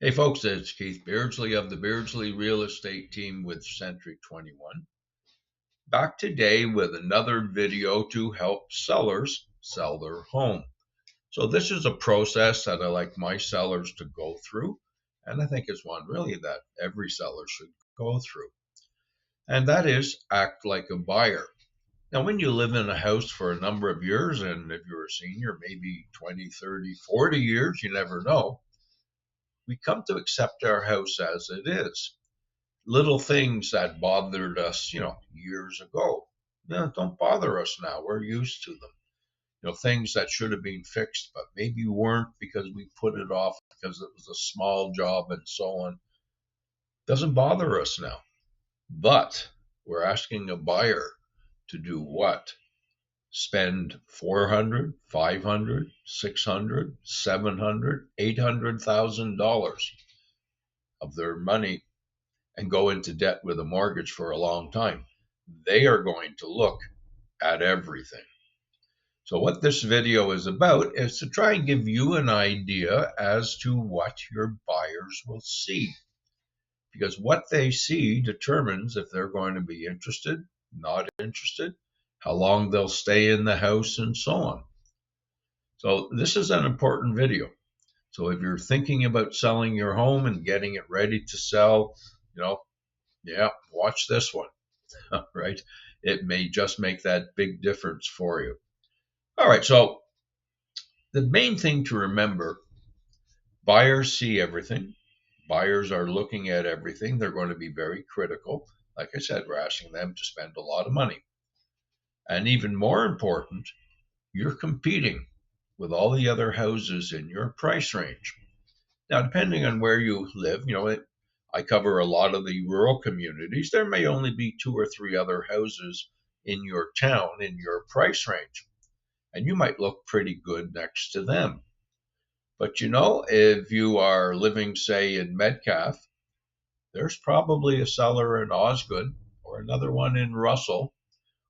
Hey folks, it's Keith Beardsley of the Beardsley Real Estate Team with Century 21. Back today with another video to help sellers sell their home. So this is a process that I like my sellers to go through, and I think it's one really that every seller should go through. And that is act like a buyer. Now, when you live in a house for a number of years, and if you're a senior, maybe 20, 30, 40 years, you never know, we come to accept our house as it is. Little things that bothered us, years ago, don't bother us now. We're used to them. Things that should have been fixed, but maybe weren't because we put it off because it was a small job and so on, doesn't bother us now. But we're asking a buyer to do what? Spend 400, 500, 600, 700, $800,000 of their money and go into debt with a mortgage for a long time. They are going to look at everything. So what this video is about is to try and give you an idea as to what your buyers will see. Because what they see determines if they're going to be interested, not interested, how long they'll stay in the house, and so on. So this is an important video. So if you're thinking about selling your home and getting it ready to sell, watch this one. Right? It may just make that big difference for you. All right, so the main thing to remember, buyers see everything. Buyers are looking at everything. They're going to be very critical. Like I said, we're asking them to spend a lot of money. And even more important, you're competing with all the other houses in your price range. Now, depending on where you live, I cover a lot of the rural communities. There may only be 2 or 3 other houses in your town in your price range, and you might look pretty good next to them. But if you are living, say, in Metcalfe, there's probably a seller in Osgood or another one in Russell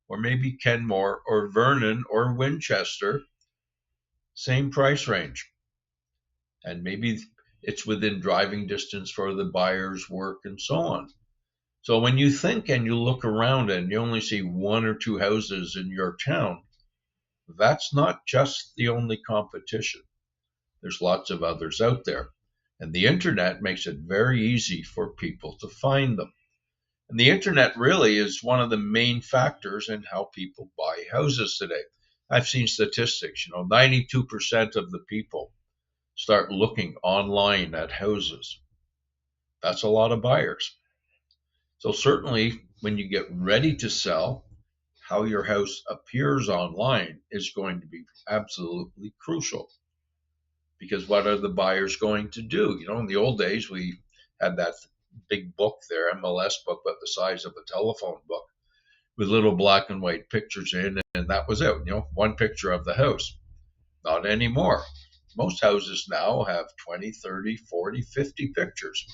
or maybe Kenmore or Vernon or Winchester, same price range. And maybe it's within driving distance for the buyer's work and so on. So when you think and you look around and you only see 1 or 2 houses in your town, that's not just the only competition. There's lots of others out there. And the internet makes it very easy for people to find them. And the internet really is one of the main factors in how people buy houses today. I've seen statistics, 92% of the people start looking online at houses. That's a lot of buyers. So certainly when you get ready to sell, how your house appears online is going to be absolutely crucial. Because what are the buyers going to do? In the old days, we had that big book there, MLS book, but the size of a telephone book with little black and white pictures in, and that was it, one picture of the house. Not anymore. Most houses now have 20, 30, 40, 50 pictures.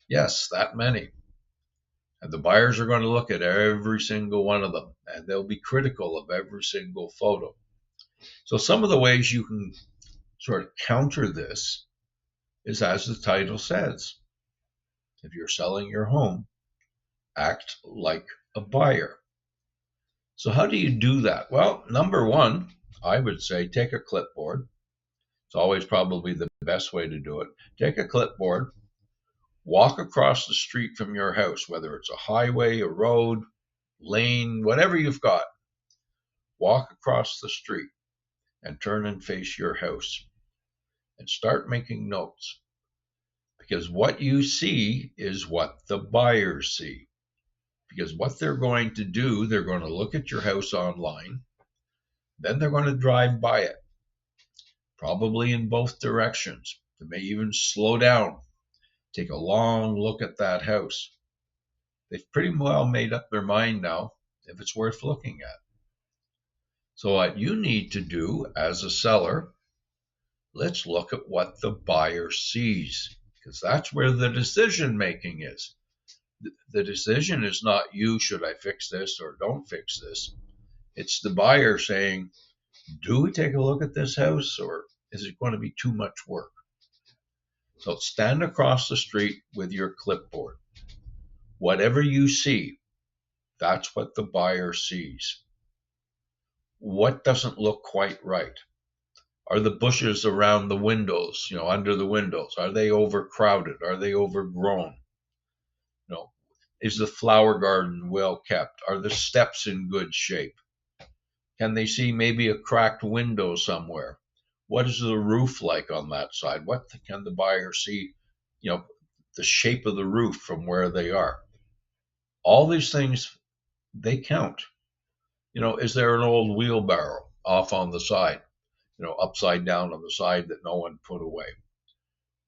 Yes, that many. And the buyers are going to look at every single one of them, and they'll be critical of every single photo. So some of the ways you can sort of counter this is, as the title says, if you're selling your home, act like a buyer. So how do you do that? Well, number one, I would say take a clipboard. It's always probably the best way to do it. Take a clipboard, walk across the street from your house, whether it's a highway, a road, lane, whatever you've got. Walk across the street and turn and face your house and start making notes. Because what you see is what the buyers see. Because what they're going to do, they're going to look at your house online, then they're going to drive by it, probably in both directions. They may even slow down, take a long look at that house. They've pretty well made up their mind now if it's worth looking at. So what you need to do as a seller, let's look at what the buyer sees, because that's where the decision making is. The decision is not you, should I fix this or don't fix this. It's the buyer saying, do we take a look at this house or is it going to be too much work? So stand across the street with your clipboard. Whatever you see, that's what the buyer sees. What doesn't look quite right? Are the bushes around the windows, under the windows, are they overcrowded? Are they overgrown? You know, is the flower garden well kept? Are the steps in good shape? Can they see maybe a cracked window somewhere? What is the roof like on that side? What can the buyer see? You know, the shape of the roof from where they are. All these things, they count. Is there an old wheelbarrow off on the side? Upside down on the side that no one put away.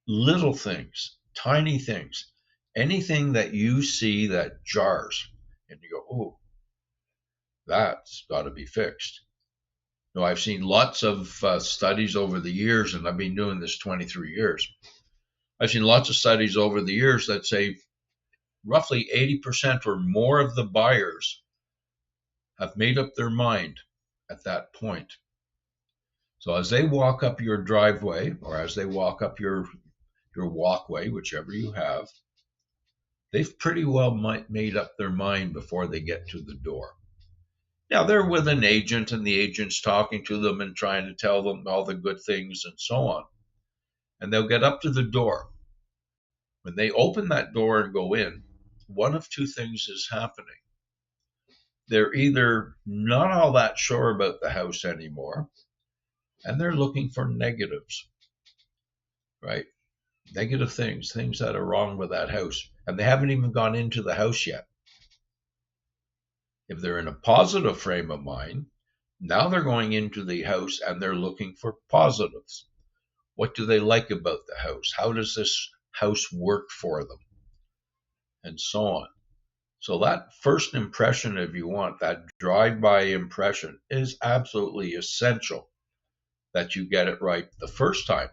Little things, tiny things, anything that you see that jars and you go, oh, that's got to be fixed. I've seen lots of studies over the years, and I've been doing this 23 years. I've seen lots of studies over the years that say roughly 80% or more of the buyers have made up their mind at that point. So as they walk up your driveway or as they walk up your walkway, whichever you have, they've pretty well made up their mind before they get to the door. Now, they're with an agent, and the agent's talking to them and trying to tell them all the good things and so on. And they'll get up to the door. When they open that door and go in, one of two things is happening. They're either not all that sure about the house anymore, and they're looking for negatives, right? Negative things that are wrong with that house. And they haven't even gone into the house yet. If they're in a positive frame of mind, now they're going into the house and they're looking for positives. What do they like about the house? How does this house work for them? And so on. So that first impression, if you want, that drive-by impression, is absolutely essential that you get it right the first time.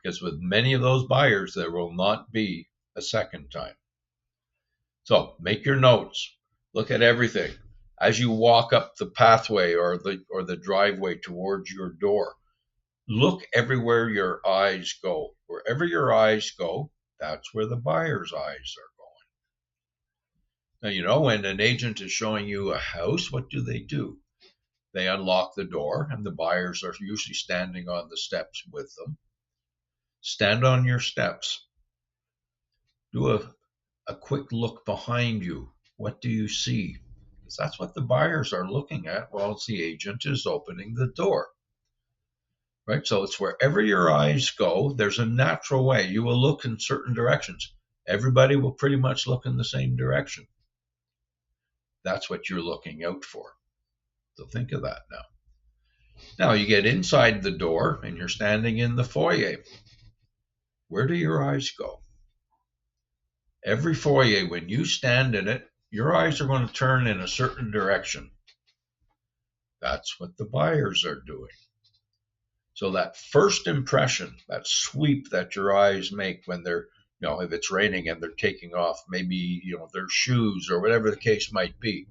Because with many of those buyers, there will not be a second time. So make your notes. Look at everything. As you walk up the pathway or the driveway towards your door, look everywhere your eyes go. Wherever your eyes go, that's where the buyer's eyes are going. Now, when an agent is showing you a house, what do? They unlock the door, and the buyers are usually standing on the steps with them. Stand on your steps. Do a quick look behind you. What do you see? Because that's what the buyers are looking at while the agent is opening the door. Right? So it's wherever your eyes go, there's a natural way. You will look in certain directions. Everybody will pretty much look in the same direction. That's what you're looking out for. So think of that now. Now you get inside the door and you're standing in the foyer. Where do your eyes go? Every foyer, when you stand in it, your eyes are going to turn in a certain direction. That's what the buyers are doing. So that first impression, that sweep that your eyes make when they're, if it's raining and they're taking off maybe, their shoes or whatever the case might be.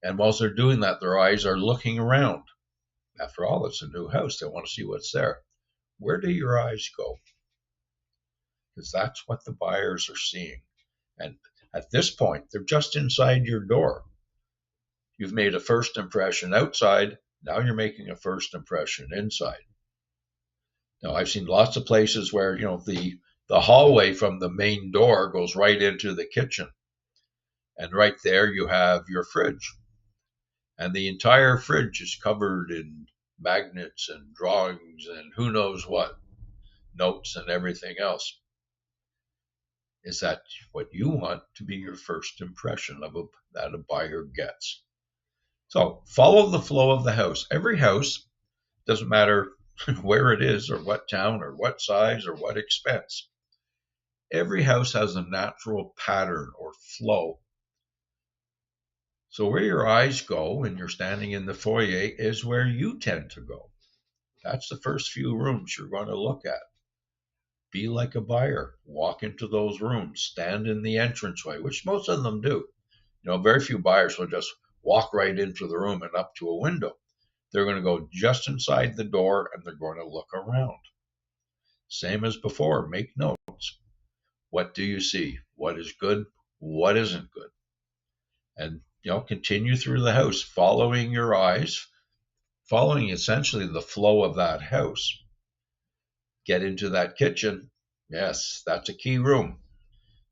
And whilst they're doing that, their eyes are looking around. After all, it's a new house. They want to see what's there. Where do your eyes go? Because that's what the buyers are seeing. And at this point, they're just inside your door. You've made a first impression outside. Now you're making a first impression inside. Now, I've seen lots of places where, the hallway from the main door goes right into the kitchen. And right there you have your fridge. And the entire fridge is covered in magnets and drawings and who knows what, notes and everything else. Is that what you want to be your first impression that a buyer gets? So follow the flow of the house. Every house, doesn't matter where it is or what town or what size or what expense. Every house has a natural pattern or flow. So where your eyes go when you're standing in the foyer is where you tend to go. That's the first few rooms you're going to look at. Be like a buyer. Walk into those rooms. Stand in the entranceway, which most of them do. Very few buyers will just walk right into the room and up to a window. They're going to go just inside the door and they're going to look around. Same as before, make notes. What do you see? What is good? What isn't good? And continue through the house, following your eyes, following essentially the flow of that house. Get into that kitchen. Yes, that's a key room.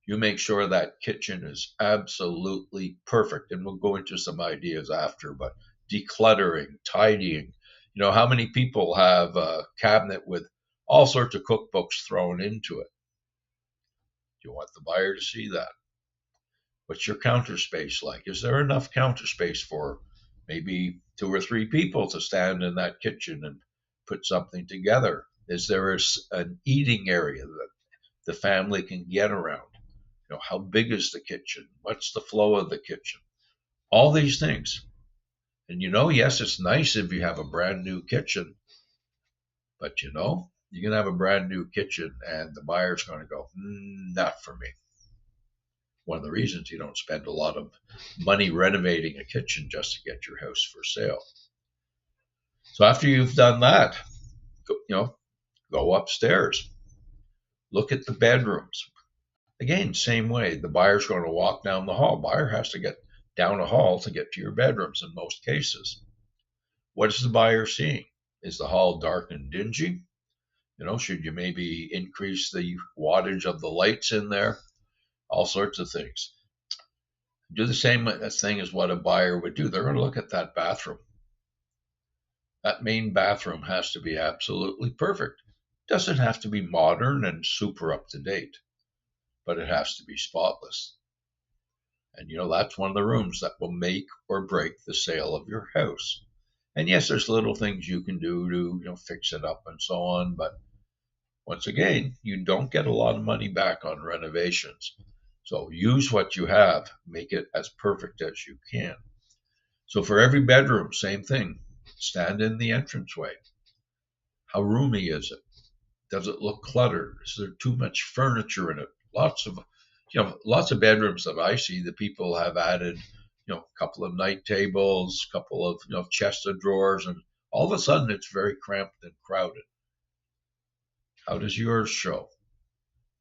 You make sure that kitchen is absolutely perfect. And we'll go into some ideas after, but decluttering, tidying. How many people have a cabinet with all sorts of cookbooks thrown into it? You want the buyer to see that. What's your counter space like? Is there enough counter space for maybe 2 or 3 people to stand in that kitchen and put something together? Is there an eating area that the family can get around? How big is the kitchen? What's the flow of the kitchen? All these things. And yes, it's nice if you have a brand new kitchen, but you can have a brand new kitchen and the buyer's going to go, not for me. One of the reasons you don't spend a lot of money renovating a kitchen just to get your house for sale. So after you've done that, go upstairs. Look at the bedrooms. Again, same way. The buyer's going to walk down the hall. Buyer has to get down a hall to get to your bedrooms in most cases. What is the buyer seeing? Is the hall dark and dingy? Should you maybe increase the wattage of the lights in there? All sorts of things. Do the same thing as what a buyer would do. They're going to look at that bathroom. That main bathroom has to be absolutely perfect. Doesn't have to be modern and super up to date, but it has to be spotless. And that's one of the rooms that will make or break the sale of your house. And yes, there's little things you can do to fix it up and so on, but once again, you don't get a lot of money back on renovations. So use what you have, make it as perfect as you can. So for every bedroom, same thing. Stand in the entranceway. How roomy is it? Does it look cluttered? Is there too much furniture in it? Lots of bedrooms that I see, the people have added, a couple of night tables, a couple of chest of drawers, and all of a sudden it's very cramped and crowded. How does yours show?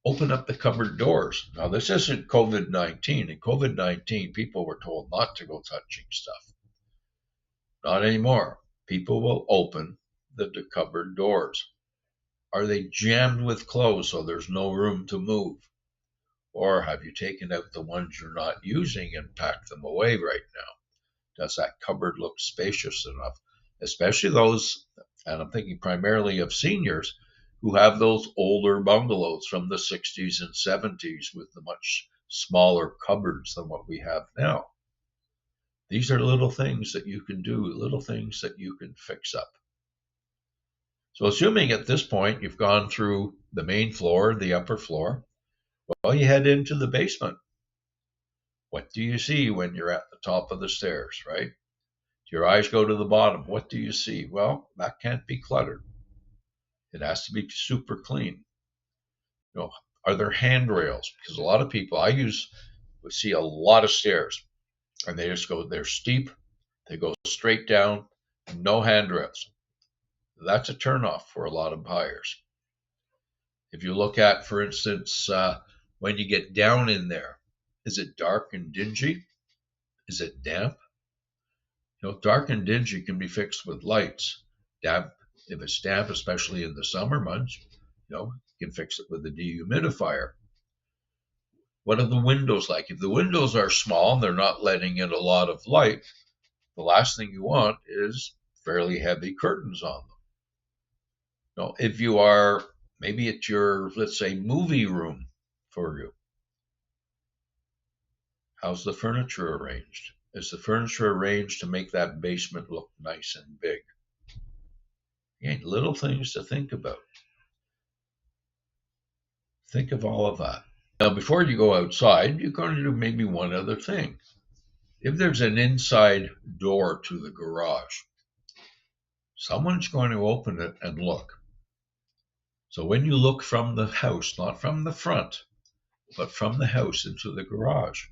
Open up the cupboard doors. Now, this isn't COVID-19. In COVID-19, people were told not to go touching stuff. Not anymore. People will open the cupboard doors. Are they jammed with clothes so there's no room to move? Or have you taken out the ones you're not using and packed them away right now? Does that cupboard look spacious enough? Especially those, and I'm thinking primarily of seniors, who have those older bungalows from the 60s and 70s with the much smaller cupboards than what we have now. These are little things that you can do, little things that you can fix up. So assuming at this point you've gone through the main floor, the upper floor, well, you head into the basement. What do you see when you're at the top of the stairs, right? Your eyes go to the bottom. What do you see? Well, that can't be cluttered. It has to be super clean. Are there handrails? Because a lot of people, we see a lot of stairs and they're steep. They go straight down, no handrails. That's a turnoff for a lot of buyers. If you look at, for instance, when you get down in there, is it dark and dingy? Is it damp? Dark and dingy can be fixed with lights. Damp, if it's damp, especially in the summer months, you can fix it with a dehumidifier. What are the windows like? If the windows are small and they're not letting in a lot of light, the last thing you want is fairly heavy curtains on them. If you are, maybe it's your, let's say, movie room for you. How's the furniture arranged? Is the furniture arranged to make that basement look nice and big? Again, little things to think about. Think of all of that. Now, before you go outside, you're going to do maybe one other thing. If there's an inside door to the garage, someone's going to open it and look. So when you look from the house, not from the front, but from the house into the garage,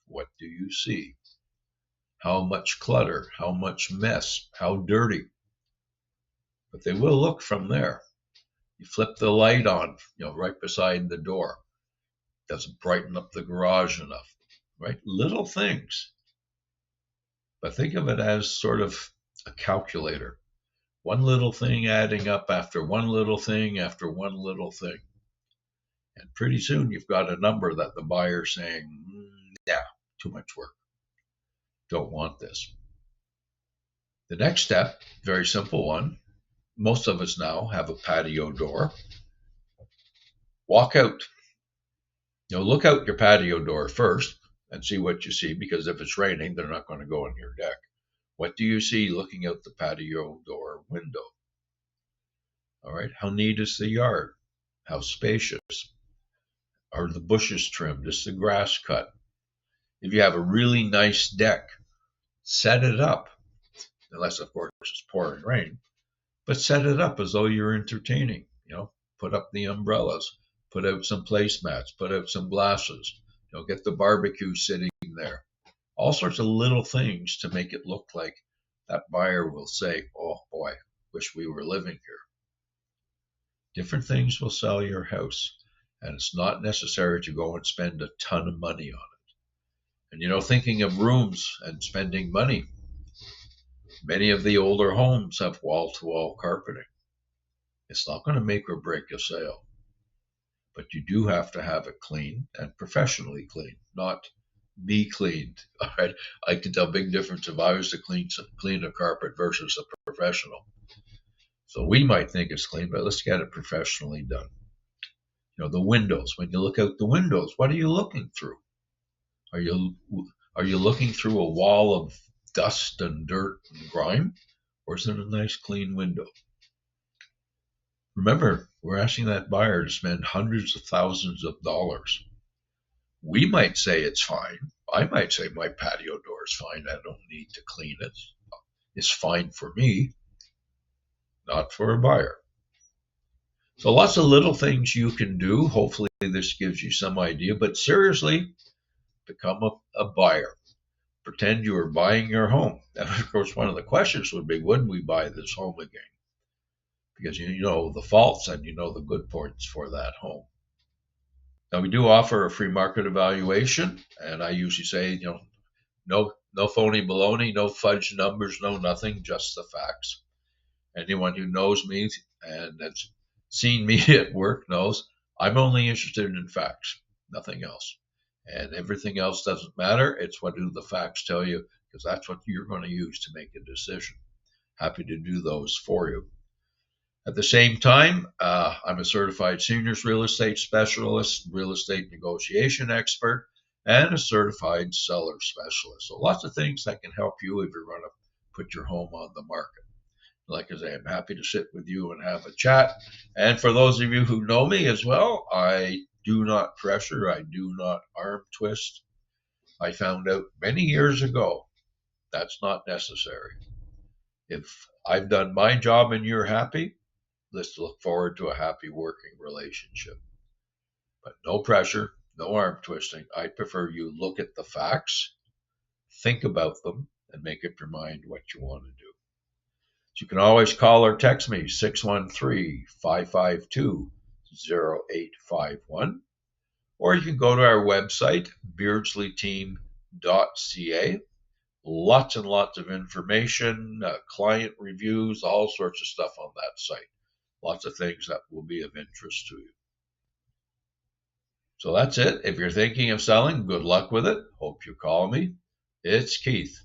what do you see? How much clutter, how much mess, how dirty? But they will look from there. You flip the light on, right beside the door. Doesn't brighten up the garage enough, right? Little things. But think of it as sort of a calculator. One little thing adding up after one little thing after one little thing. And pretty soon you've got a number that the buyer's saying, yeah, too much work. Don't want this. The next step, very simple one. Most of us now have a patio door. Walk out. Look out your patio door first and see what you see, because if it's raining, they're not going to go on your deck. What do you see looking out the patio door window? All right. How neat is the yard? How spacious? Are the bushes trimmed? Is the grass cut? If you have a really nice deck, set it up, unless, of course, it's pouring rain, but set it up as though you're entertaining. Put up the umbrellas, put out some placemats, put out some glasses, get the barbecue sitting there. All sorts of little things to make it look like that buyer will say, oh boy, wish we were living here. Different things will sell your house, and it's not necessary to go and spend a ton of money on it. And thinking of rooms and spending money, many of the older homes have wall-to-wall carpeting. It's not going to make or break a sale, but you do have to have it clean and professionally clean, not be cleaned. All right, I can tell a big difference if I was to clean a carpet versus a professional. So we might think it's clean, but let's get it professionally done. The windows. When you look out the windows, what are you looking through? Are you looking through a wall of dust and dirt and grime, or is it a nice clean window? Remember, we're asking that buyer to spend hundreds of thousands of dollars. We might say it's fine. I might say my patio door is fine. I don't need to clean it. It's fine for me, not for a buyer. So lots of little things you can do. Hopefully this gives you some idea, but seriously, become a buyer. Pretend you are buying your home. And of course, one of the questions would be, when we buy this home again? Because you know the faults and you know the good points for that home. Now, we do offer a free market evaluation, and I usually say, no phony baloney, no fudge numbers, no nothing, just the facts. Anyone who knows me and has seen me at work knows I'm only interested in facts, nothing else. And everything else doesn't matter. It's what do the facts tell you, because that's what you're going to use to make a decision. Happy to do those for you. At the same time, I'm a certified seniors real estate specialist, real estate negotiation expert, and a certified seller specialist. So lots of things that can help you if you're going to put your home on the market. Like I say, I'm happy to sit with you and have a chat. And for those of you who know me as well, I do not pressure. I do not arm twist. I found out many years ago that's not necessary. If I've done my job and you're happy, let's look forward to a happy working relationship. But no pressure, no arm twisting. I prefer you look at the facts, think about them, and make up your mind what you want to do. So you can always call or text me, 613-552-0851. Or you can go to our website, beardsleyteam.ca. Lots and lots of information, client reviews, all sorts of stuff on that site. Lots of things that will be of interest to you. So that's it. If you're thinking of selling, good luck with it. Hope you call me. It's Keith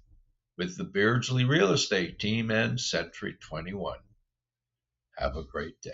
with the Beardsley Real Estate Team and Century 21. Have a great day.